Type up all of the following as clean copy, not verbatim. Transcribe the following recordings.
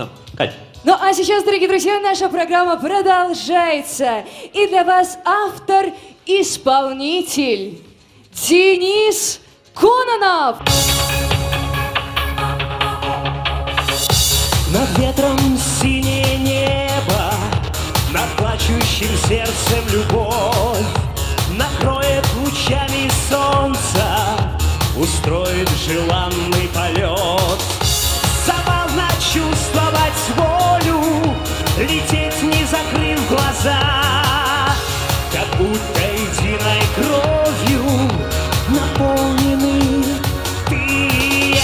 Все, Кать. Ну а сейчас, дорогие друзья, наша программа продолжается. И для вас автор-исполнитель Денис Кононов. Над ветром синее небо, над плачущим сердцем любовь накроет лучами солнца, устроит желанный полет. Забавно чувствовать волю, лететь не закрыв глаза, как будто единой кровью наполнены ты и я.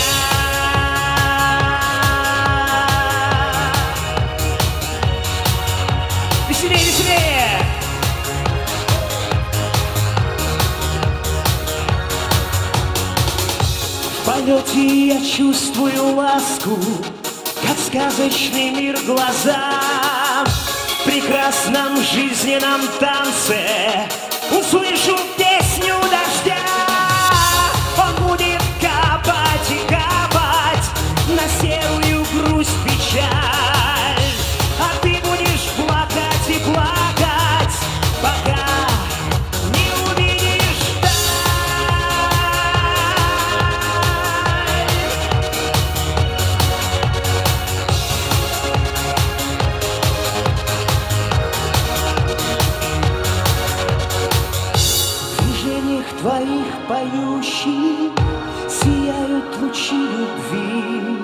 Веселее, веселее! В полете я чувствую ласку, как сказочный мир глаза. В прекрасном жизненном танце услышу песню дождя. Он будет капать и капать на серую грусть, печаль, а ты будешь плакать и плакать, пока не увидишь твоих поющих сияют лучи любви,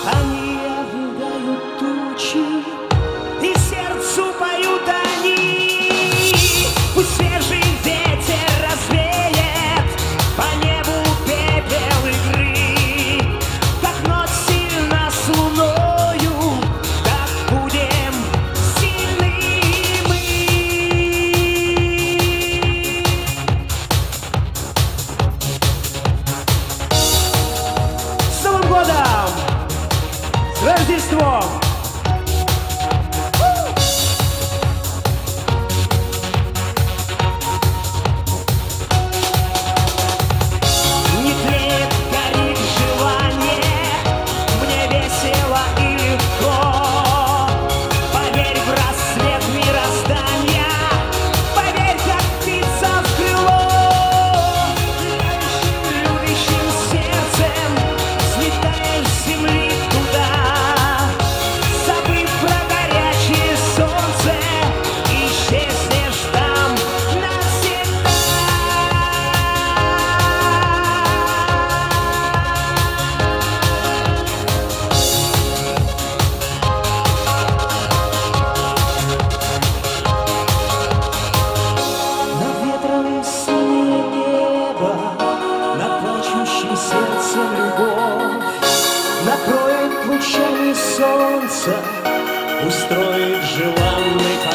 они обвивают тучи, и сердцу поют они. Пусть свежий ветер развеет по небу пепел игры, как ночь сильна с луною, так будем сильны мы. С Новым годом! С Рождеством! Не тлеет, горит желание, мне весело и легко. Поверь в рассвет мироздания, поверь, как птица в крыло. Любящим сердцем взлетаешь с земли туда, забыв про горячее солнце, исчезнешь там навсегда. Над ветром синее небо, над плачущим сердцем любовь накроет лучами солнца, устроит желанный полет.